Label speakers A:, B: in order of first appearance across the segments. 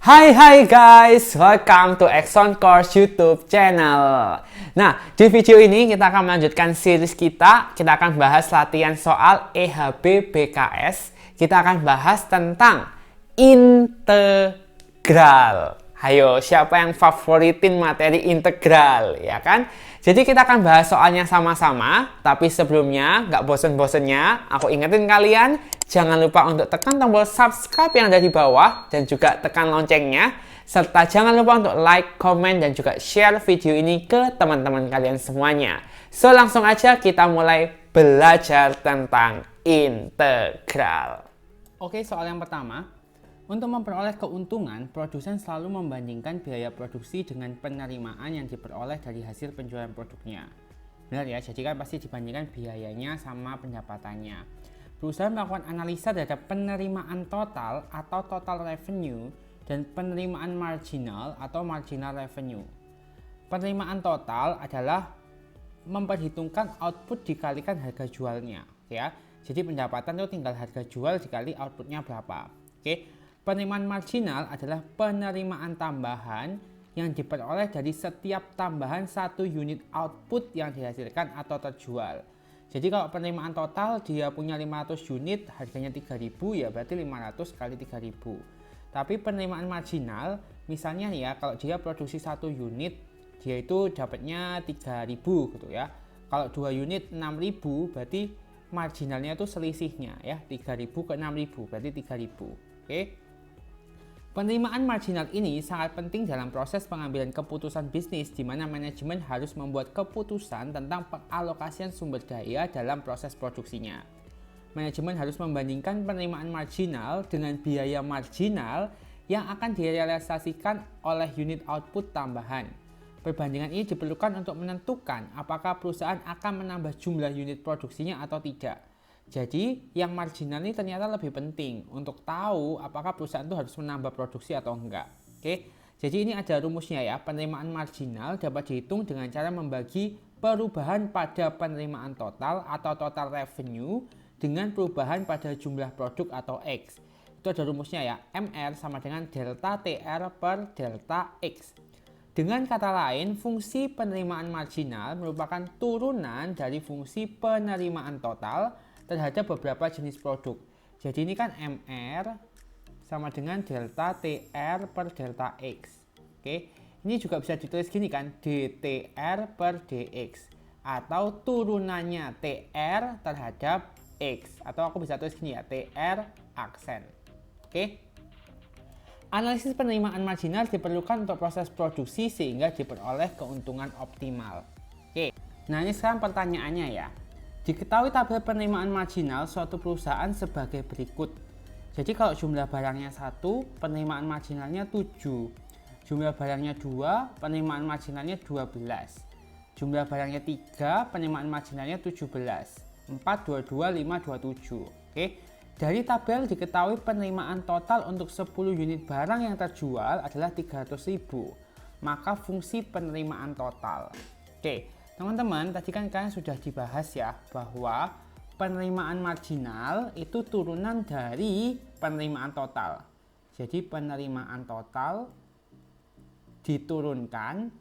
A: Hai guys, welcome to Exxon Course YouTube channel. Nah, di video ini kita akan melanjutkan series kita. Kita akan bahas latihan soal EHB BKS. Kita akan bahas tentang integral. Ayo, siapa yang favoritin materi integral, ya kan? Jadi kita akan bahas soalnya sama-sama, tapi sebelumnya nggak bosen-bosennya, aku ingetin kalian, jangan lupa untuk tekan tombol subscribe yang ada di bawah, dan juga tekan loncengnya, serta jangan lupa untuk like, comment, dan juga share video ini ke teman-teman kalian semuanya. So, langsung aja kita mulai belajar tentang integral. Oke, soal yang pertama. Untuk memperoleh keuntungan, produsen selalu membandingkan biaya produksi dengan penerimaan yang diperoleh dari hasil penjualan produknya. Benar ya, jadi kan pasti dibandingkan biayanya sama pendapatannya. Perusahaan melakukan analisa terhadap penerimaan total atau total revenue dan penerimaan marginal atau marginal revenue. Penerimaan total adalah memperhitungkan output dikalikan harga jualnya, ya. Jadi pendapatan itu tinggal harga jual dikali outputnya berapa. Oke. Penerimaan marginal adalah penerimaan tambahan yang diperoleh dari setiap tambahan satu unit output yang dihasilkan atau terjual. Jadi kalau penerimaan total dia punya 500 unit, harganya 3.000, ya berarti 500 kali 3.000. Tapi penerimaan marginal, misalnya ya kalau dia produksi 1 unit, dia itu dapatnya 3.000 gitu ya. Kalau 2 unit 6.000, berarti marginalnya itu selisihnya ya, 3.000 ke 6.000, berarti 3.000. Oke. Penerimaan marginal ini sangat penting dalam proses pengambilan keputusan bisnis di mana manajemen harus membuat keputusan tentang pengalokasian sumber daya dalam proses produksinya. Manajemen harus membandingkan penerimaan marginal dengan biaya marginal yang akan direalisasikan oleh unit output tambahan. Perbandingan ini diperlukan untuk menentukan apakah perusahaan akan menambah jumlah unit produksinya atau tidak. Jadi yang marginal ini ternyata lebih penting untuk tahu apakah perusahaan itu harus menambah produksi atau enggak. Oke, jadi ini ada rumusnya ya. Penerimaan marginal dapat dihitung dengan cara membagi perubahan pada penerimaan total atau total revenue dengan perubahan pada jumlah produk atau X. Itu ada rumusnya ya. MR sama dengan delta TR per delta X. Dengan kata lain, fungsi penerimaan marginal merupakan turunan dari fungsi penerimaan total terhadap beberapa jenis produk. Jadi ini kan MR sama dengan delta TR per delta X. Oke, ini juga bisa ditulis gini kan, DTR per DX. Atau turunannya TR terhadap X. Atau aku bisa tulis gini ya, TR aksen. Oke. Analisis penerimaan marginal diperlukan untuk proses produksi sehingga diperoleh keuntungan optimal. Oke, nah ini sekarang pertanyaannya ya. Diketahui tabel penerimaan marginal suatu perusahaan sebagai berikut. Jadi kalau jumlah barangnya 1, penerimaan marginalnya 7. Jumlah barangnya 2, penerimaan marginalnya 12. Jumlah barangnya 3, penerimaan marginalnya 17. 4, 22, 5, 27. Oke. Dari tabel diketahui penerimaan total untuk 10 unit barang yang terjual adalah 300.000. Maka fungsi penerimaan total. Oke. Teman-teman, tadi kan kalian sudah dibahas ya bahwa penerimaan marginal itu turunan dari penerimaan total. Jadi penerimaan total diturunkan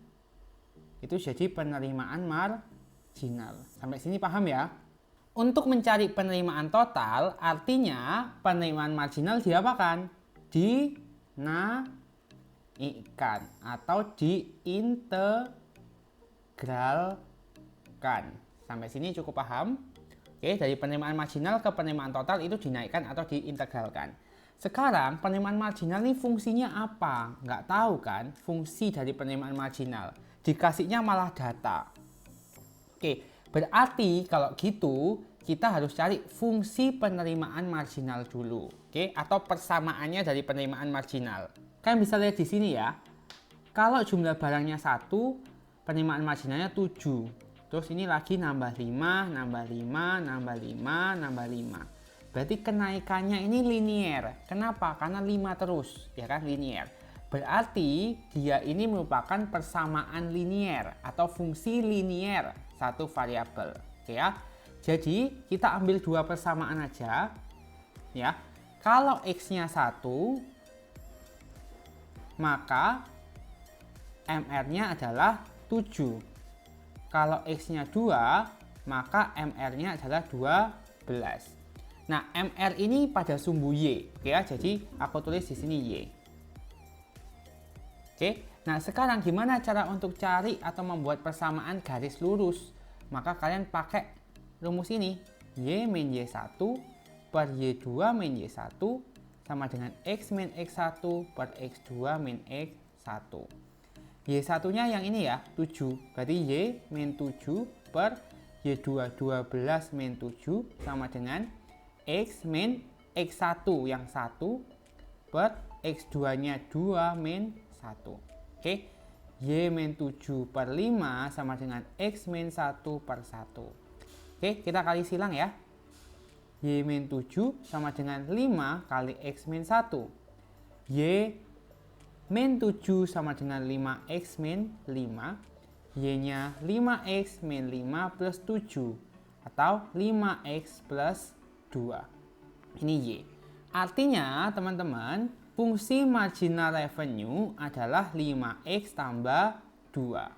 A: itu jadi penerimaan marginal. Sampai sini paham ya? Untuk mencari penerimaan total artinya penerimaan marginal diapakan? Dinaikkan atau diintegralkan. Sampai sini cukup paham? Oke, dari penerimaan marginal ke penerimaan total itu dinaikkan atau diintegralkan. Sekarang penerimaan marginal ini fungsinya apa? Nggak tahu kan fungsi dari penerimaan marginal. Dikasihnya malah data. Oke, berarti kalau gitu kita harus cari fungsi penerimaan marginal dulu. Oke, atau persamaannya dari penerimaan marginal. Kalian bisa lihat di sini ya. Kalau jumlah barangnya 1, penerimaan marginalnya 7. Terus ini lagi nambah 5, nambah 5, nambah 5, nambah 5. Berarti kenaikannya ini linier. Kenapa? Karena 5 terus, ya kan, linier. Berarti dia ini merupakan persamaan linier atau fungsi linier satu variabel, oke ya. Jadi kita ambil dua persamaan aja, ya. Kalau X-nya 1, maka MR-nya adalah 7. Kalau X-nya 2, maka MR-nya adalah 12. Nah, MR ini pada sumbu Y, oke ya. Jadi aku tulis di sini Y. Oke. Nah, sekarang gimana cara untuk cari atau membuat persamaan garis lurus? Maka kalian pakai rumus ini. Y min Y1 per Y2 min Y1 sama dengan X min X1 per X2 min X1. Y1-nya yang ini ya, 7. Berarti Y min 7 per Y2 12 min 7 sama dengan X min X1 yang 1 per X2-nya 2 min 1. Oke. Y min 7 per 5 sama dengan X min 1 per 1. Oke, kita kali silang ya. Y min 7 sama dengan 5 kali X min 1. Y min 7 sama dengan 5X min 5. Y-nya 5X min 5 plus 7. Atau 5X plus 2. Ini Y. Artinya teman-teman, fungsi marginal revenue adalah 5X tambah 2.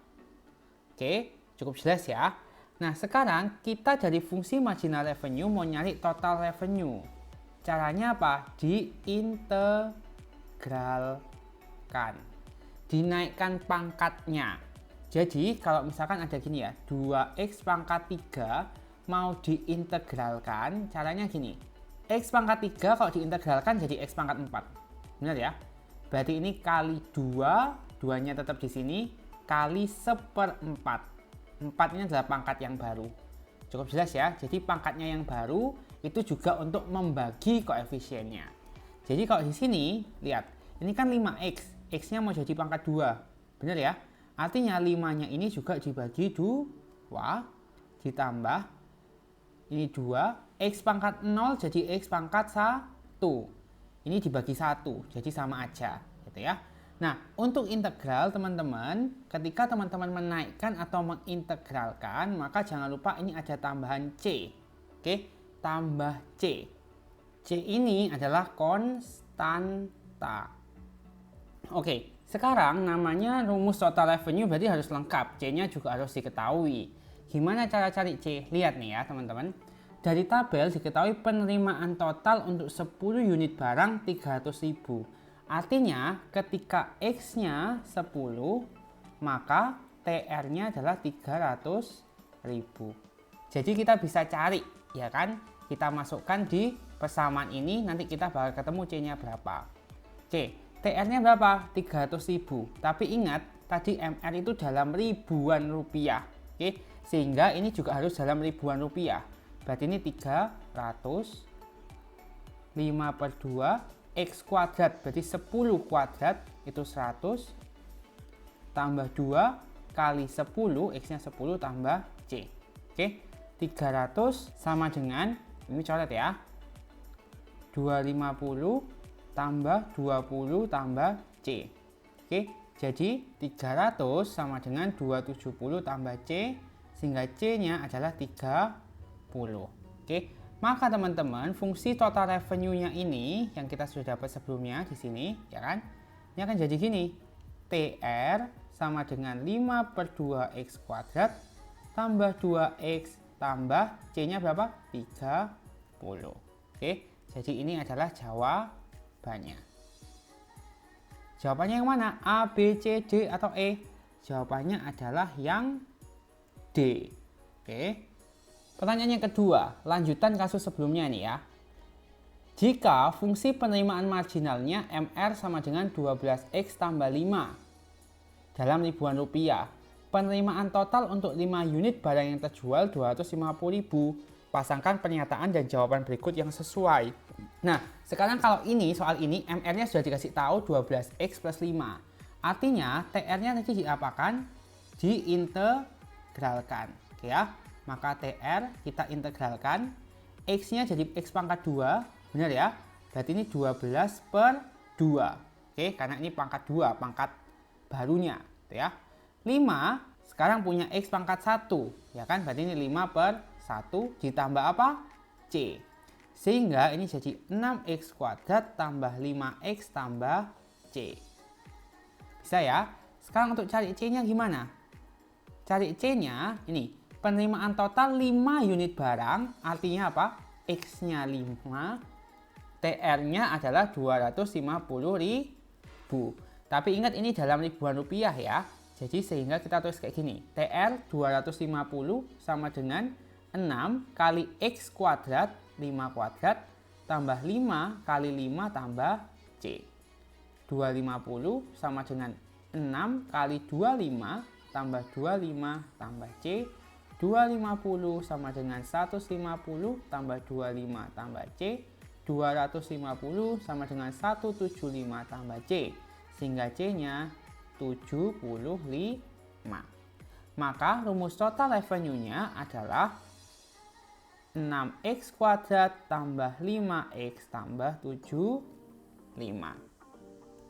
A: Oke, cukup jelas ya. Nah, sekarang kita dari fungsi marginal revenue mau nyari total revenue. Caranya apa? Diintegralkan. Dinaikkan pangkatnya. Jadi, kalau misalkan ada gini ya, 2X pangkat 3 mau diintegralkan, caranya gini. X pangkat 3 kalau diintegralkan jadi X pangkat 4. Benar ya? Berarti ini kali 2, 2-nya tetap di sini, kali 1/4. 4 ini adalah pangkat yang baru. Cukup jelas ya. Jadi pangkatnya yang baru itu juga untuk membagi koefisiennya. Jadi kalau di sini, lihat. Ini kan 5X. X-nya mau jadi pangkat 2. Benar ya? Artinya 5-nya ini juga dibagi 2. Ditambah. Ini 2. X pangkat 0 jadi X pangkat 1. Ini dibagi 1. Jadi sama aja. Gitu ya. Nah, untuk integral teman-teman, ketika teman-teman menaikkan atau mengintegralkan, maka jangan lupa ini ada tambahan C. Oke, tambah C. C ini adalah konstanta. Oke, sekarang namanya rumus total revenue berarti harus lengkap. C-nya juga harus diketahui. Gimana cara cari C? Lihat nih ya teman-teman. Dari tabel diketahui penerimaan total untuk 10 unit barang 300.000. Artinya ketika X-nya 10, maka TR-nya adalah 300.000. Jadi kita bisa cari, ya kan? Kita masukkan di persamaan ini, nanti kita bakal ketemu C-nya berapa. C, TR-nya berapa? 300.000. Tapi ingat, tadi MR itu dalam ribuan rupiah. Oke, sehingga ini juga harus dalam ribuan rupiah. Berarti ini 300, 5 per 2, X kuadrat, berarti 10 kuadrat itu 100, tambah 2 kali 10, X-nya 10 tambah C. Oke, 300 sama dengan, ini coret ya, 250 tambah 20 tambah C. Oke, jadi 300 sama dengan 270 tambah C, sehingga C-nya adalah 30. Oke, maka teman-teman, fungsi total revenue-nya ini yang kita sudah dapat sebelumnya di sini, ya kan? Ini akan jadi gini. TR sama dengan 5 per 2X kuadrat tambah 2X tambah C-nya berapa? 30. Oke, jadi ini adalah jawabannya. Jawabannya yang mana? A, B, C, D, atau E? Jawabannya adalah yang D. Oke. Pertanyaan yang kedua, lanjutan kasus sebelumnya nih ya. Jika fungsi penerimaan marginalnya MR sama dengan 12X tambah 5 dalam ribuan rupiah, penerimaan total untuk 5 unit barang yang terjual 250.000. Pasangkan pernyataan dan jawaban berikut yang sesuai. Nah, sekarang kalau ini, soal ini, MR-nya sudah dikasih tahu 12X plus 5. Artinya, TR-nya nanti diapakan? Diintegralkan. Oke ya. Maka TR kita integralkan, X-nya jadi X pangkat 2, benar ya? Berarti ini 12 per 2. Oke, karena ini pangkat 2, pangkat barunya. Gitu ya. 5, sekarang punya X pangkat 1, ya kan? Berarti ini 5 per 1 ditambah apa? C. Sehingga ini jadi 6X kuadrat tambah 5X tambah C. Bisa ya? Sekarang untuk cari C-nya gimana? Cari C-nya, ini, penerimaan total 5 unit barang, artinya apa? X-nya 5, TR-nya adalah 250.000. Tapi ingat ini dalam ribuan rupiah ya. Jadi sehingga kita tulis kayak gini, TR 250 sama dengan 6 kali X kuadrat, 5 kuadrat, tambah 5 kali 5 tambah C. 250 sama dengan 6 kali 25 tambah 25 tambah C. 250 sama dengan 150 tambah 25 tambah C. 250 sama dengan 175 tambah C. Sehingga C-nya 75. Maka rumus total revenue-nya adalah 6x kuadrat tambah 5x tambah 75.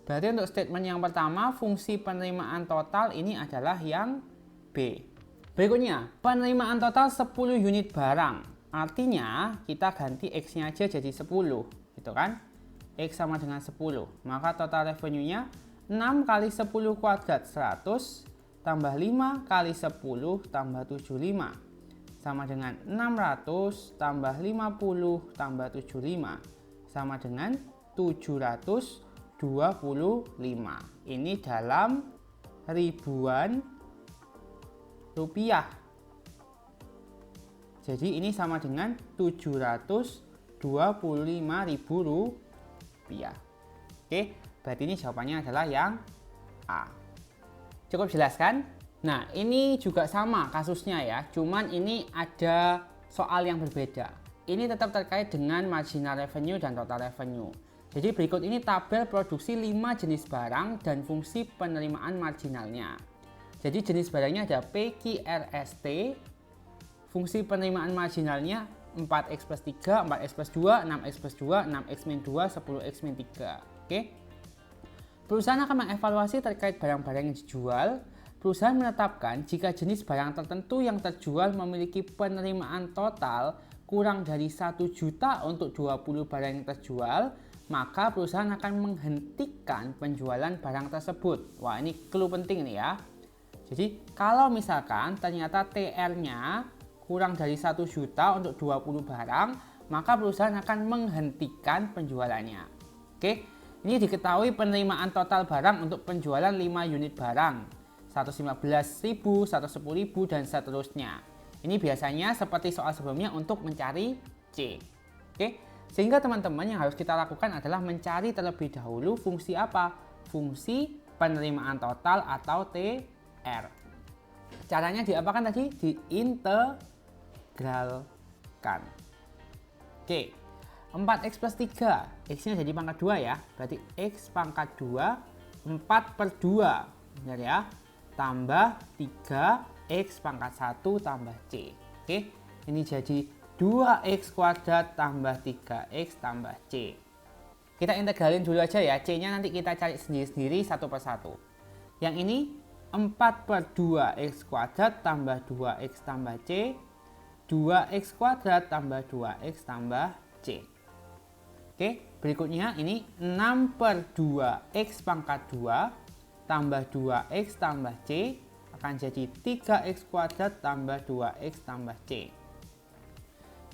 A: Berarti untuk statement yang pertama, fungsi penerimaan total ini adalah yang B. Berikutnya, penerimaan total 10 unit barang. Artinya, kita ganti X-nya aja jadi 10. Gitu kan? X sama dengan 10. Maka total revenue-nya 6 kali 10 kuadrat 100, tambah 5 kali 10 tambah 75. Sama dengan 600 tambah 50 tambah 75. Sama dengan 725. Ini dalam ribuan rupiah. Jadi ini sama dengan 725.000 rupiah. Oke, berarti ini jawabannya adalah yang A. Cukup jelas kan? Nah, ini juga sama kasusnya ya. Cuman ini ada soal yang berbeda. Ini tetap terkait dengan marginal revenue dan total revenue. Jadi berikut ini tabel produksi 5 jenis barang dan fungsi penerimaan marginalnya. Jadi jenis barangnya ada PQRST, fungsi penerimaan marginalnya 4x plus 3, 4x plus 2, 6x plus 2, 6x min 2, 10x min 3. Oke. Perusahaan akan mengevaluasi terkait barang-barang yang dijual. Perusahaan menetapkan jika jenis barang tertentu yang terjual memiliki penerimaan total kurang dari 1 juta untuk 20 barang yang terjual, maka perusahaan akan menghentikan penjualan barang tersebut. Wah, ini clue penting nih ya. Jadi kalau misalkan ternyata TR-nya kurang dari 1 juta untuk 20 barang, maka perusahaan akan menghentikan penjualannya. Oke, ini diketahui penerimaan total barang untuk penjualan 5 unit barang, 115.000, 110.000, dan seterusnya. Ini biasanya seperti soal sebelumnya untuk mencari C. Oke, sehingga teman-teman yang harus kita lakukan adalah mencari terlebih dahulu fungsi apa? Fungsi penerimaan total atau TR. Caranya diapakan tadi? Diintegralkan. Oke, 4x plus 3, x-nya jadi pangkat 2 ya. Berarti x pangkat 2, 4/2. Benar ya? Tambah 3x pangkat 1 tambah C. Oke, ini jadi 2x kuadrat tambah 3x tambah C. Kita integralin dulu aja ya. C-nya nanti kita cari sendiri-sendiri satu persatu. Yang ini 4/2x kuadrat tambah 2x tambah C, 2x kuadrat tambah 2x tambah C. Oke, berikutnya ini 6/2x pangkat 2 tambah 2x tambah C akan jadi 3x kuadrat tambah 2x tambah C.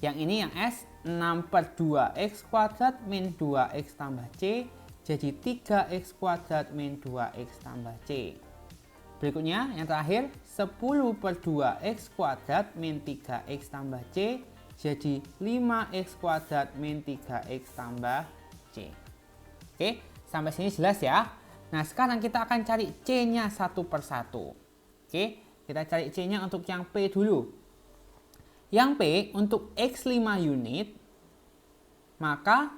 A: Yang ini yang S, 6/2x kuadrat min 2x tambah C jadi 3x kuadrat min 2x tambah C. Berikutnya yang terakhir 10/2x kuadrat min 3x tambah C jadi 5x kuadrat min 3x tambah C. Oke, sampai sini jelas ya. Nah, sekarang kita akan cari C-nya satu persatu. Oke, kita cari C-nya untuk yang P dulu. Yang P untuk X5 unit, maka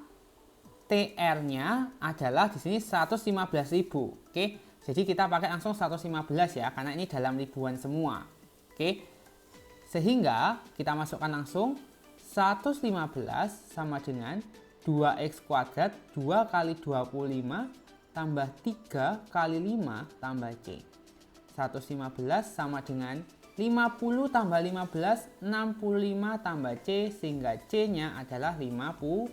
A: TR-nya adalah di sini 115.000. Oke, jadi kita pakai langsung 115 ya, karena ini dalam ribuan semua. Oke, sehingga kita masukkan langsung 115 sama dengan 2x kuadrat 2 kali 25 tambah 3 kali 5 tambah C. 115 sama dengan 50 tambah 15, 65 tambah C, sehingga C-nya adalah 50.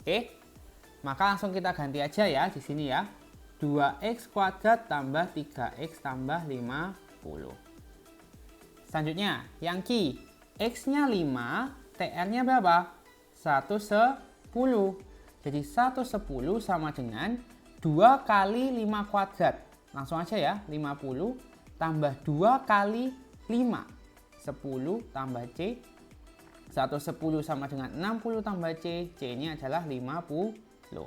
A: Oke, maka langsung kita ganti aja ya di sini ya. 2x kuadrat tambah 3x tambah 50. Selanjutnya, yang Q. X-nya 5, TR-nya berapa? 110. Jadi 110 sama dengan 2 kali 5 kuadrat. Langsung aja ya, 50 tambah 2 kali 5. 10 tambah C. 110 sama dengan 60 tambah C. C-nya adalah 50.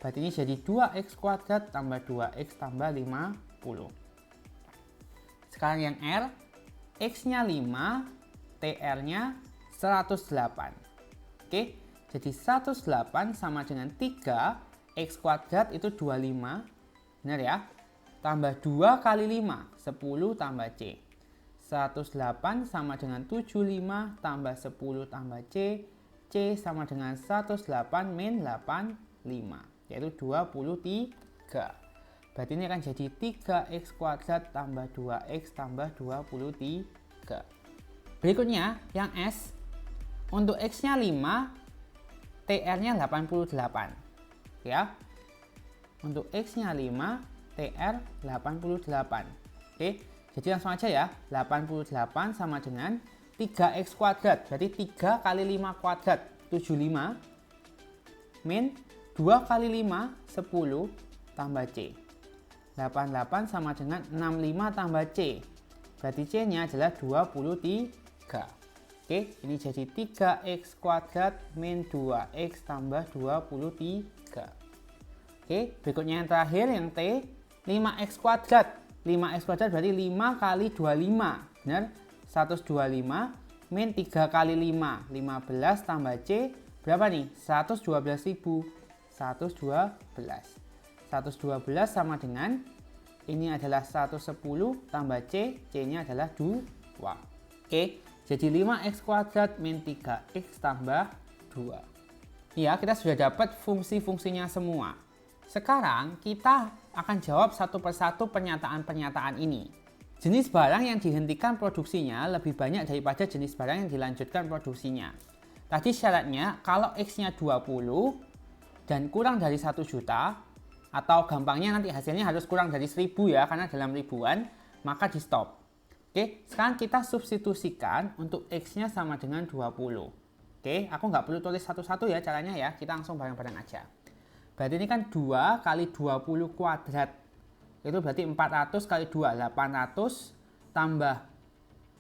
A: Berarti ini jadi 2x kuadrat tambah 2x tambah 50. Sekarang yang R. X-nya 5, TR-nya 108. Oke, jadi 108 sama dengan 3, X kuadrat itu 25. Benar ya? Tambah 2 kali 5, 10 tambah C. 108 sama dengan 75 tambah 10 tambah C. C sama dengan 108 min 85. Yaitu 23. Berarti ini akan jadi 3x kuadrat tambah 2x tambah 23. Berikutnya yang S. Untuk X-nya 5, TR-nya 88. Ya. Untuk X-nya 5, TR 88. Oke, jadi langsung aja ya. 88 sama dengan 3x kuadrat. Berarti 3 kali 5 kuadrat, 75. Min 2 kali 5, 10 tambah C. 88 sama dengan 65 tambah C. Berarti C-nya adalah 23. Oke, ini jadi 3x kuadrat min 2x tambah 23. Oke, berikutnya yang terakhir yang T. 5x kuadrat. 5x kuadrat berarti 5 kali 25. Benar? 125 min 3 kali 5. 15 tambah C. Berapa nih? 112.000. 112. 112 sama dengan ini adalah 110 tambah C, C-nya adalah 2. Oke, jadi 5x kuadrat min 3x tambah 2. Ya, kita sudah dapat fungsi-fungsinya semua. Sekarang kita akan jawab satu persatu pernyataan-pernyataan ini. Jenis barang yang dihentikan produksinya lebih banyak daripada jenis barang yang dilanjutkan produksinya. Tadi syaratnya kalau X-nya 20 dan kurang dari 1 juta, atau gampangnya nanti hasilnya harus kurang dari 1000 ya, karena dalam ribuan, maka di stop. Oke, sekarang kita substitusikan untuk X-nya sama dengan 20. Oke, aku nggak perlu tulis satu-satu ya caranya ya, kita langsung bareng-bareng aja. Berarti ini kan 2 kali 20 kuadrat. Itu berarti 400 kali 2, 800 tambah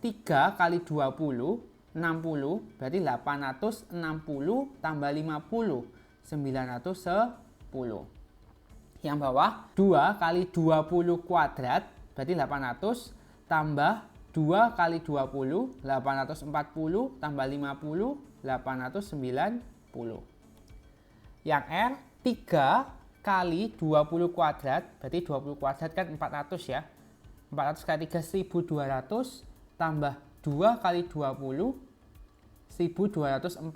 A: 3 kali 20, 60, berarti 860 tambah 50, 910. Yang bawah 2 kali 20 kuadrat berarti 800 tambah 2 kali 20 840 tambah 50 890. Yang R 3 kali 20 kuadrat berarti 20 kuadrat kan 400 ya. 400 kali 3 1200 tambah 2 kali 20 1240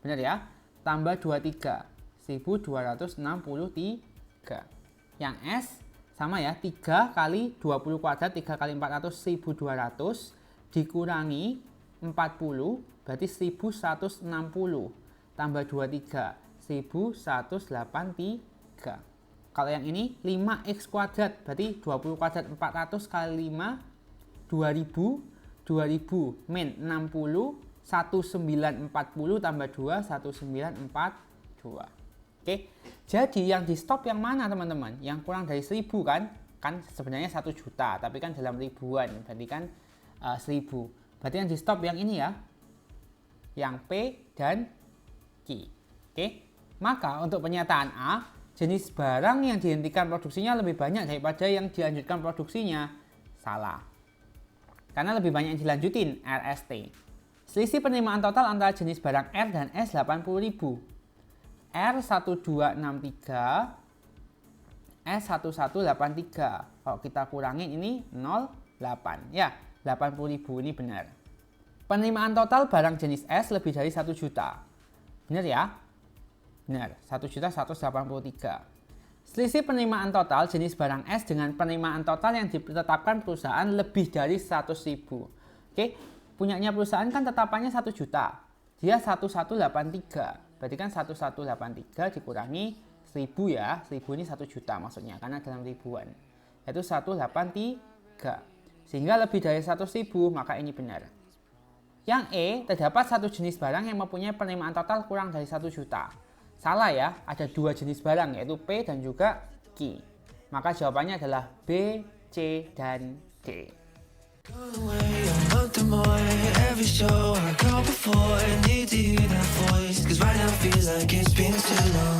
A: benar ya. Tambah 23 1263. Yang S sama ya, 3 kali 20 kuadrat 3 kali 400 1200 dikurangi 40 berarti 1160 tambah 23 1183. Kalau yang ini 5x kuadrat berarti 20 kuadrat 400 kali 5 2000 min 60 1940 tambah 2 1942. Oke, jadi yang di stop yang mana teman-teman? Yang kurang dari 1000 kan? Kan sebenarnya 1 juta, tapi kan dalam ribuan, berarti kan 1000. Berarti yang di stop yang ini ya, yang P dan Q. Oke, maka untuk pernyataan A, jenis barang yang dihentikan produksinya lebih banyak daripada yang dilanjutkan produksinya. Salah. Karena lebih banyak yang dilanjutin, RST. Selisih penerimaan total antara jenis barang R dan S 80.000. R1263, S1183. Kalau kita kurangin ini 08. Ya, 80.000 ini benar. Penerimaan total barang jenis S lebih dari 1 juta. Benar ya? Benar, 1.183. Selisih penerimaan total jenis barang S dengan penerimaan total yang ditetapkan perusahaan lebih dari 100.000. Oke, punyanya perusahaan kan tetapannya 1 juta. Dia 1183. Berarti kan 1183 dikurangi 1000 ya. 1000 ini 1 juta maksudnya, karena dalam ribuan. Yaitu 183. Sehingga lebih dari 100.000, maka ini benar. Yang E, terdapat satu jenis barang yang mempunyai penerimaan total kurang dari 1 juta. Salah ya, ada 2 jenis barang, yaitu P dan juga Q. Maka jawabannya adalah B, C, dan D. Every show I go before, I need to hear that voice, 'cause right now feels like it's been too long.